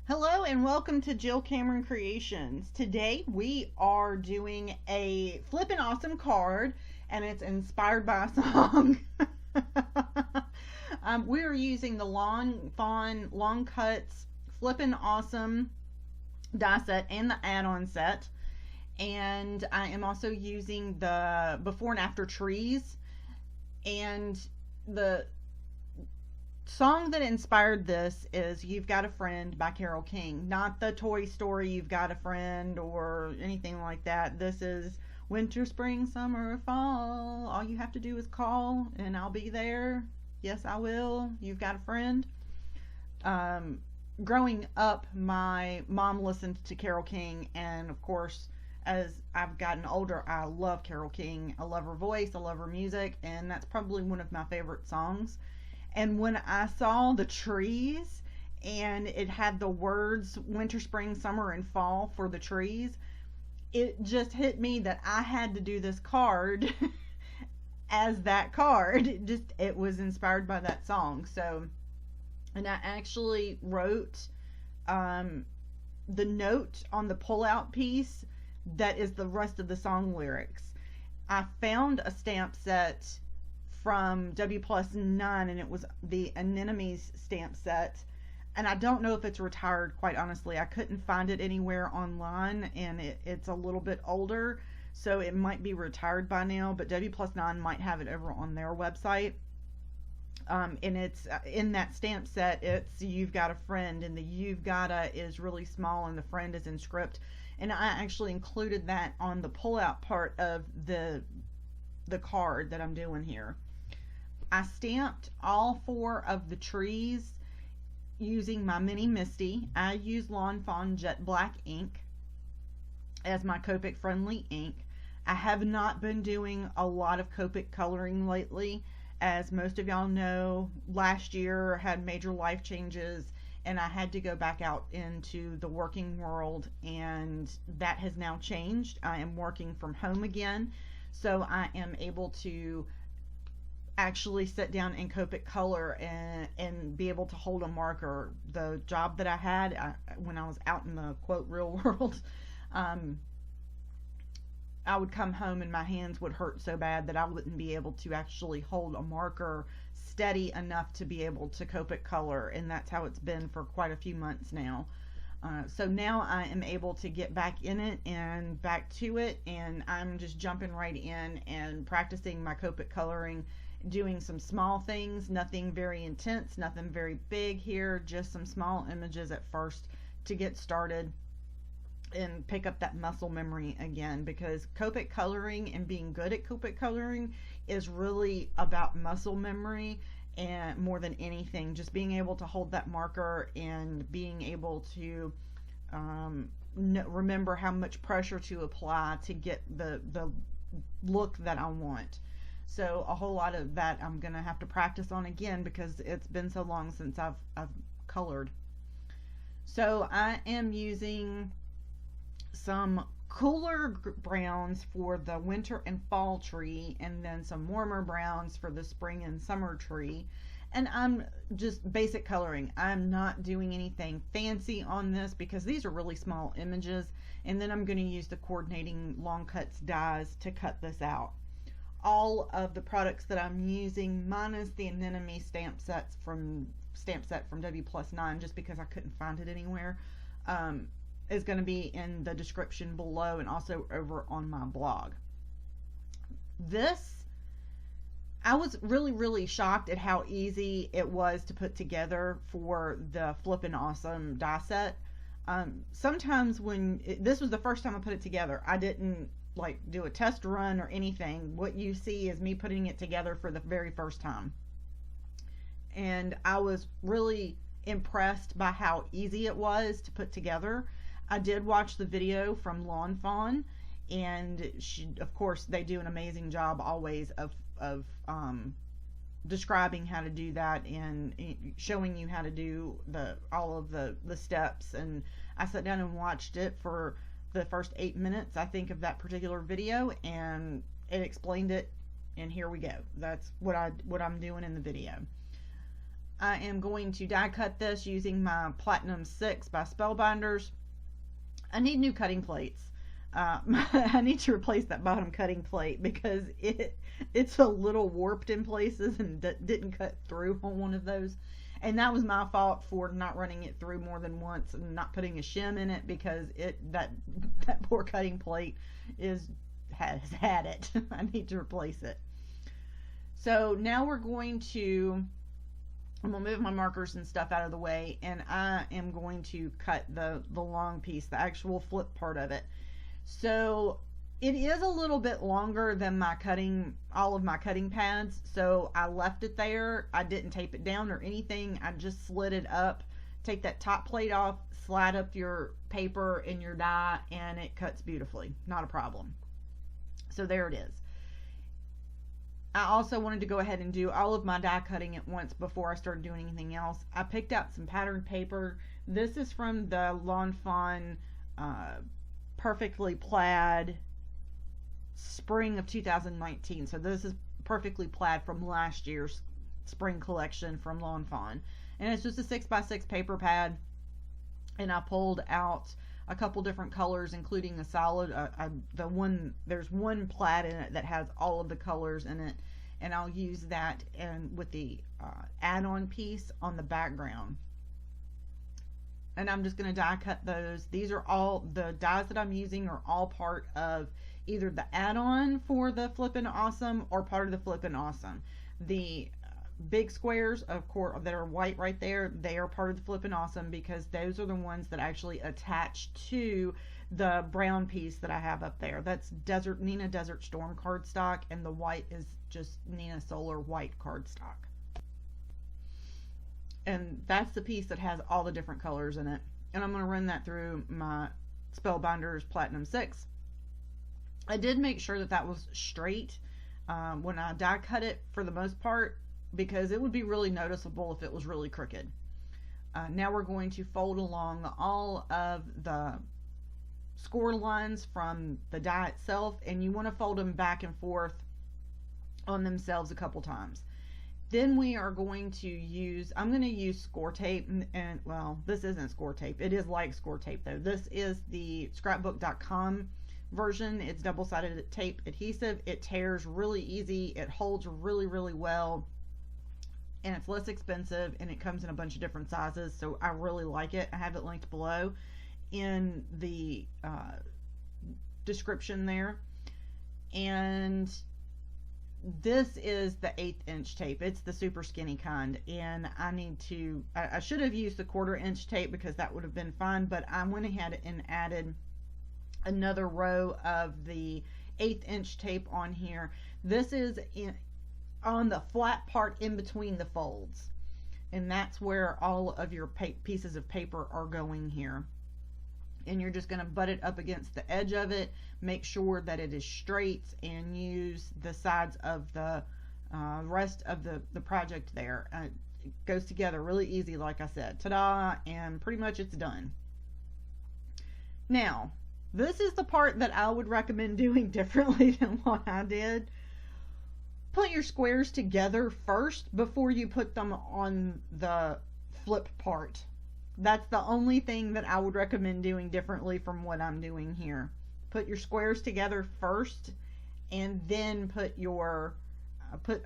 Hello and welcome to Jill Cameron Creations. Today we are doing a Flippin' Awesome card and it's inspired by a song. We are using the Lawn Fawn Long Cuts Flippin' Awesome die set and the add-on set. And I am also using the before and after trees, and the song that inspired this is You've Got a Friend by Carole King, not the Toy Story You've Got a Friend or anything like that. This is winter, spring, summer, fall. All you have to do is call and I'll be there. Yes, I will. You've got a friend. Growing up, my mom listened to Carole King, and of course, as I've gotten older, I love Carole King. I love her voice, I love her music, and that's probably one of my favorite songs. And when I saw the trees and it had the words winter, spring, summer, and fall for the trees, it just hit me that I had to do this card as that card. It was inspired by that song. So, and I actually wrote the note on the pull-out piece that is the rest of the song lyrics. I found a stamp set from W+9, and it was the Anemones stamp set, and I don't know if it's retired, quite honestly. I couldn't find it anywhere online, and it's a little bit older, so it might be retired by now, but W+9 might have it over on their website. And it's in that stamp set, it's You've Got a Friend, and the You've Gotta is really small and the friend is in script, and I actually included that on the pull-out part of the card that I'm doing here. I stamped all 4 of the trees using my mini MISTI. I use Lawn Fawn Jet Black ink as my Copic friendly ink. I have not been doing a lot of Copic coloring lately. As most of y'all know, last year had major life changes and I had to go back out into the working world, and that has now changed. I am working from home again, so I am able to actually sit down and Copic color and be able to hold a marker. The job that I had when I was out in the quote real world, I would come home and my hands would hurt so bad that I wouldn't be able to actually hold a marker steady enough to be able to Copic color, and that's how it's been for quite a few months now. So now I am able to get back in it and back to it, and I'm just jumping right in and practicing my Copic coloring, doing some small things, nothing very intense, nothing very big here, just some small images at first to get started and pick up that muscle memory again, because Copic coloring and being good at Copic coloring is really about muscle memory, and more than anything, just being able to hold that marker and being able to remember how much pressure to apply to get the look that I want. So a whole lot of that I'm gonna have to practice on again because it's been so long since I've colored. So I am using some cooler browns for the winter and fall tree, and then some warmer browns for the spring and summer tree. And I'm just basic coloring. I'm not doing anything fancy on this because these are really small images, and then I'm going to use the coordinating long cuts dies to cut this out. All of the products that I'm using, minus the Anemone stamp set from W+9, just because I couldn't find it anywhere, is going to be in the description below and also over on my blog. This, I was really shocked at how easy it was to put together for the Flippin' Awesome die set. Sometimes this was the first time I put it together, I didn't like do a test run or anything. What you see is me putting it together for the very first time, and I was really impressed by how easy it was to put together. I did watch the video from Lawn Fawn, and of course they do an amazing job always of describing how to do that and showing you how to do all of the steps. And I sat down and watched it for the first 8 minutes, I think, of that particular video, and it explained it, and here we go. That's what I'm doing in the video. I am going to die cut this using my Platinum 6 by Spellbinders. I need new cutting plates. I need to replace that bottom cutting plate because it's a little warped in places and didn't cut through on one of those. And that was my fault for not running it through more than once and not putting a shim in it, because that poor cutting plate has had it. I need to replace it. So now I'm going to move my markers and stuff out of the way, and I am going to cut the long piece, the actual flip part of it. So it is a little bit longer than all of my cutting pads, so I left it there. I didn't tape it down or anything. I just slid it up, take that top plate off, slide up your paper and your die, and it cuts beautifully. Not a problem. So there it is. I also wanted to go ahead and do all of my die cutting at once before I started doing anything else. I picked out some patterned paper. This is from the Lawn Fawn Perfectly Plaid spring of 2019. So this is Perfectly Plaid from last year's spring collection from Lawn Fawn. And it's just a 6x6 paper pad. And I pulled out a couple different colors, including a solid, there's one plaid in it that has all of the colors in it, and I'll use that with the add-on piece on the background. And I'm just going to die cut those. These are all, the dies that I'm using are all part of either the add-on for the Flippin Awesome or part of the Flippin Awesome. The big squares, of course, that are white right there, they are part of the Flippin Awesome because those are the ones that actually attach to the brown piece that I have up there. That's Nina Desert Storm cardstock, and the white is just Nina Solar white cardstock. And that's the piece that has all the different colors in it. And I'm going to run that through my Spellbinders Platinum 6. I did make sure that was straight when I die cut it for the most part, because it would be really noticeable if it was really crooked. Now we're going to fold along all of the score lines from the die itself, and you want to fold them back and forth on themselves a couple times. Then we are going to use, I'm going to use score tape, and well, this isn't score tape. It is like score tape though. This is the scrapbook.com version. It's double-sided tape adhesive. It tears really easy. It holds really, really well. And it's less expensive, and it comes in a bunch of different sizes, so I really like it. I have it linked below in the description there. And this is the 1/8 inch tape. It's the super skinny kind, and I should have used the 1/4 inch tape because that would have been fine, but I went ahead and added another row of the 1/8 inch tape on here. This is on the flat part in between the folds, and that's where all of your pieces of paper are going here. And you're just going to butt it up against the edge of it, make sure that it is straight, and use the sides of the rest of the project there. It goes together really easy, like I said. Ta-da! And pretty much it's done. Now, this is the part that I would recommend doing differently than what I did. Put your squares together first before you put them on the flip part. That's the only thing that I would recommend doing differently from what I'm doing here. Put your squares together first, and then put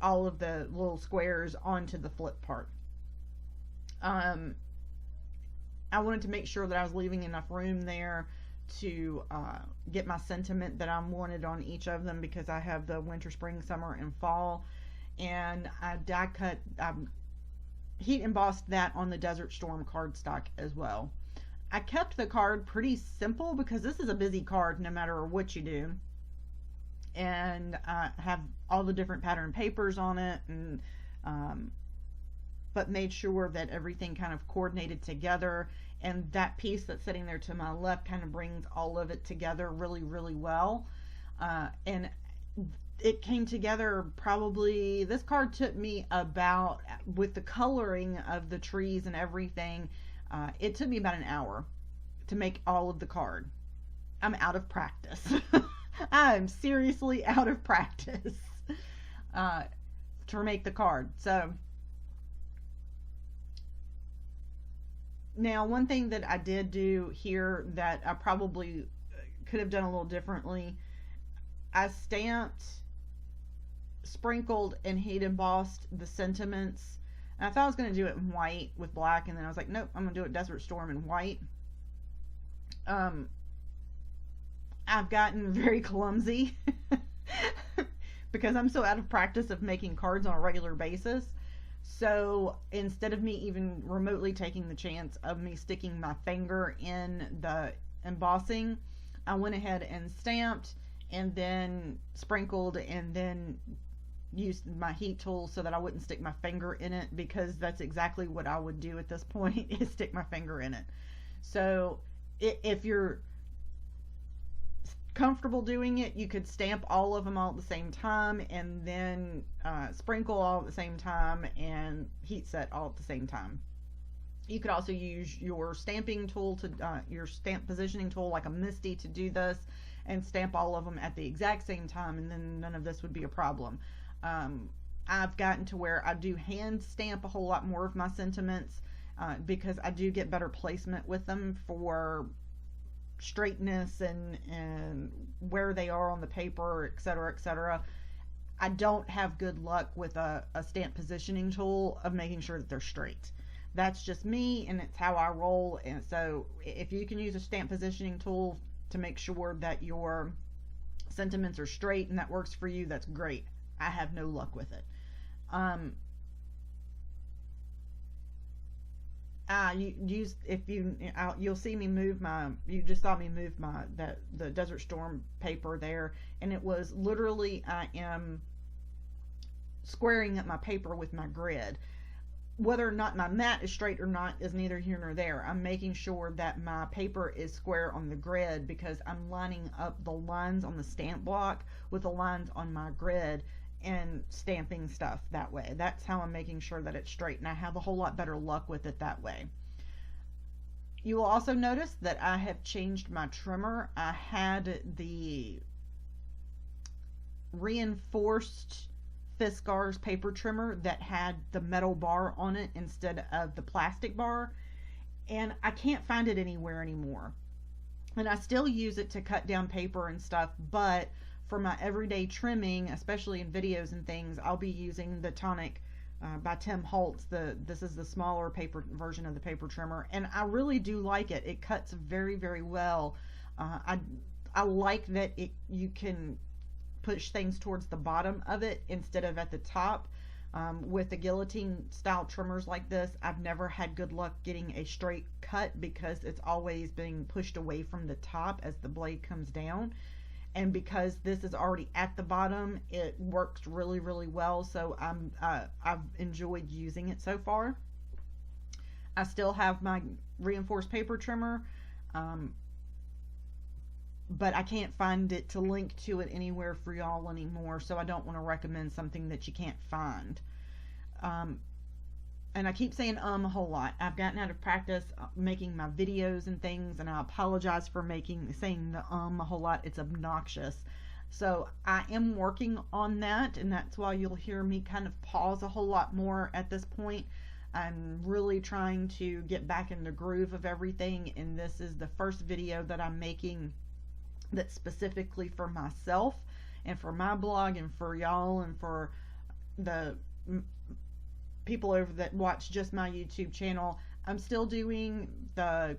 all of the little squares onto the flip part. I wanted to make sure that I was leaving enough room there to get my sentiment that I wanted on each of them, because I have the winter, spring, summer, and fall, and I die cut, heat embossed that on the Desert Storm cardstock as well. I kept the card pretty simple because this is a busy card no matter what you do, and I have all the different pattern papers on it, and but made sure that everything kind of coordinated together, and that piece that's sitting there to my left kind of brings all of it together really, really well. And it came together probably, this card took me about, with the coloring of the trees and everything, it took me about an hour to make all of the card. I'm out of practice. I'm seriously out of practice to make the card. So Now, one thing that I did do here that I probably could have done a little differently, I stamped, sprinkled, and heat embossed the sentiments. And I thought I was going to do it in white with black, and then I was like, nope, I'm going to do it Desert Storm in white. I've gotten very clumsy because I'm so out of practice of making cards on a regular basis. So instead of me even remotely taking the chance of me sticking my finger in the embossing, I went ahead and stamped and then sprinkled and then used my heat tool so that I wouldn't stick my finger in it, because that's exactly what I would do at this point, is stick my finger in it. So if you're comfortable doing it, you could stamp all of them all at the same time and then sprinkle all at the same time and heat set all at the same time. You could also use your stamping tool to your stamp positioning tool like a MISTI to do this and stamp all of them at the exact same time, and then none of this would be a problem. I've gotten to where I do hand stamp a whole lot more of my sentiments because I do get better placement with them for straightness and where they are on the paper, etc., etc. I don't have good luck with a stamp positioning tool of making sure that they're straight. That's just me, and it's how I roll. And so if you can use a stamp positioning tool to make sure that your sentiments are straight and that works for you, that's great. I have no luck with it. You'll see me move you just saw me move the Desert Storm paper there, and it was literally, I am squaring up my paper with my grid. Whether or not my mat is straight or not is neither here nor there. I'm making sure that my paper is square on the grid because I'm lining up the lines on the stamp block with the lines on my grid and stamping stuff that way. That's how I'm making sure that it's straight, and I have a whole lot better luck with it that way. You will also notice that I have changed my trimmer. I had the reinforced Fiskars paper trimmer that had the metal bar on it instead of the plastic bar, and I can't find it anywhere anymore. And I still use it to cut down paper and stuff, but for my everyday trimming, especially in videos and things, I'll be using the Tonic by Tim Holtz. This is the smaller paper version of the paper trimmer, and I really do like it. It cuts very, very well. I like that you can push things towards the bottom of it instead of at the top. With the guillotine style trimmers like this, I've never had good luck getting a straight cut because it's always being pushed away from the top as the blade comes down. And because this is already at the bottom, it works really, really well. So I've enjoyed using it so far. I still have my reinforced paper trimmer, but I can't find it to link to it anywhere for y'all anymore, so I don't want to recommend something that you can't find. And I keep saying a whole lot. I've gotten out of practice making my videos and things, and I apologize for saying the a whole lot. It's obnoxious. So I am working on that, and that's why you'll hear me kind of pause a whole lot more at this point. I'm really trying to get back in the groove of everything, and this is the first video that I'm making that's specifically for myself and for my blog and for y'all and for the people over that watch just my YouTube channel. I'm still doing the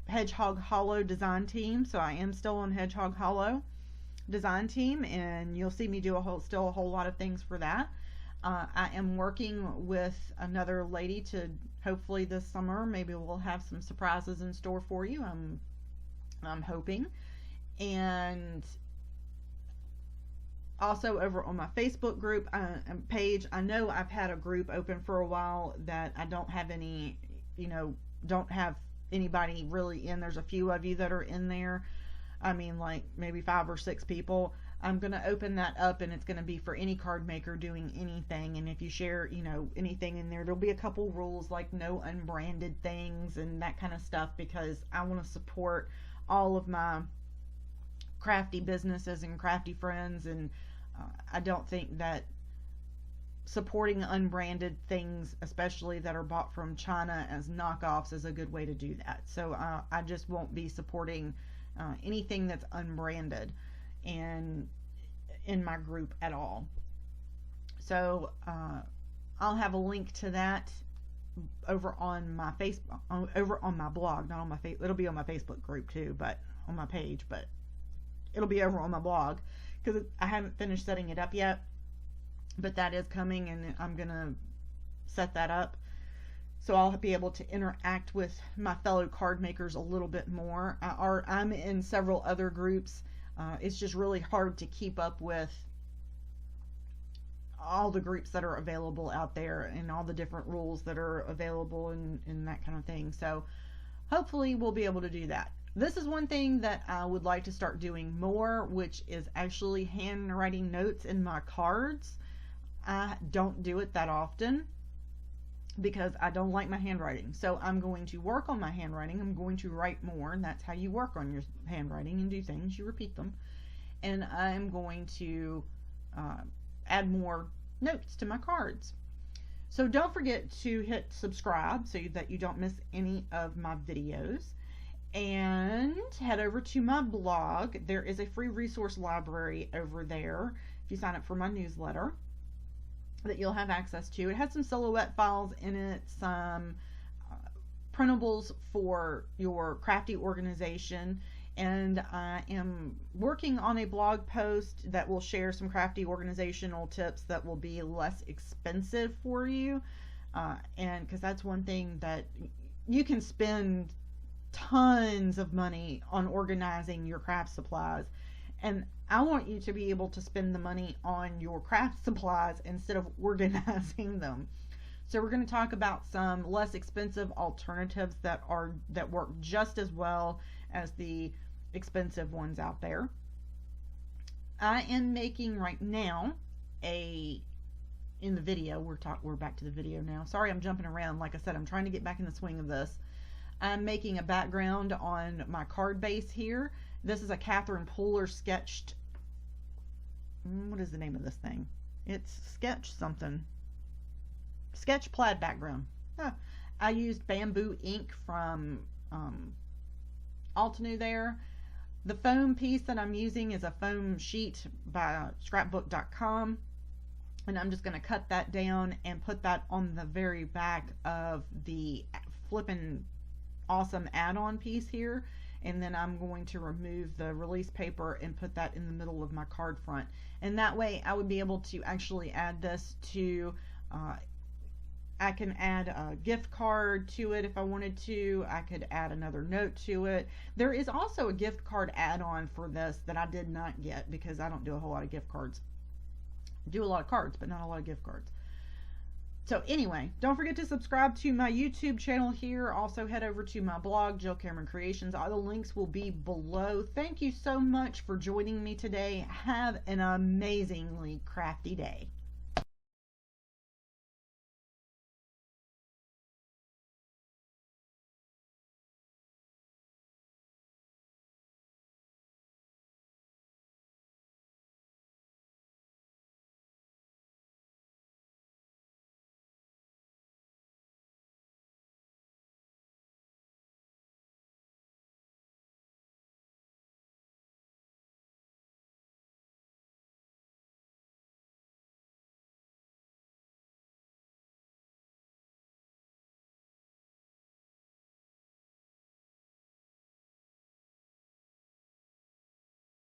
Hedgehog Hollow design team, so I am still on Hedgehog Hollow design team, and you'll see me do still a whole lot of things for that. I am working with another lady to hopefully this summer maybe we'll have some surprises in store for you. I'm hoping. And also over on my Facebook group page, I know I've had a group open for a while that I don't have any, don't have anybody really in. There's a few of you that are in there. I mean, like maybe 5 or 6 people. I'm going to open that up, and it's going to be for any card maker doing anything. And if you share, anything in there, there'll be a couple rules like no unbranded things and that kind of stuff, because I want to support all of my crafty businesses and crafty friends, and I don't think that supporting unbranded things, especially that are bought from China as knockoffs, is a good way to do that. So I just won't be supporting anything that's unbranded and in my group at all. So I'll have a link to that over on my Facebook, over on my blog, not on my it'll be on my Facebook group too, but on my page, but it'll be over on my blog because I haven't finished setting it up yet, but that is coming, and I'm gonna set that up so I'll be able to interact with my fellow card makers a little bit more. I'm in several other groups. It's just really hard to keep up with all the groups that are available out there and all the different rules that are available and that kind of thing. So hopefully we'll be able to do that. This is one thing that I would like to start doing more, which is actually handwriting notes in my cards. I don't do it that often because I don't like my handwriting. So I'm going to work on my handwriting. I'm going to write more, and that's how you work on your handwriting and do things. You repeat them. And I'm going to add more notes to my cards. So don't forget to hit subscribe so that you don't miss any of my videos, and head over to my blog. There is a free resource library over there if you sign up for my newsletter that you'll have access to. It has some silhouette files in it, some printables for your crafty organization, and I am working on a blog post that will share some crafty organizational tips that will be less expensive for you, and because that's one thing that you can spend tons of money on organizing your craft supplies, and I want you to be able to spend the money on your craft supplies instead of organizing them. So we're going to talk about some less expensive alternatives that work just as well as the expensive ones out there. I am making right now in the video, we're back to the video now. Sorry, I'm jumping around. Like I said, I'm trying to get back in the swing of this. I'm making a background on my card base here. This is a Catherine Pooler sketched, what is the name of this thing? It's Sketch something. Sketch Plaid background. I used bamboo ink from Altenew there. The foam piece that I'm using is a foam sheet by scrapbook.com, and I'm just going to cut that down and put that on the very back of the Flippin Awesome add-on piece here, and then I'm going to remove the release paper and put that in the middle of my card front, and that way I would be able to actually add this to I can add a gift card to it if I wanted to. I could add another note to it. There is also a gift card add-on for this that I did not get because I don't do a whole lot of gift cards. I do a lot of cards, but not a lot of gift cards. So anyway, don't forget to subscribe to my YouTube channel here. Also head over to my blog, Jill Cameron Creations. All the links will be below. Thank you so much for joining me today. Have an amazingly crafty day.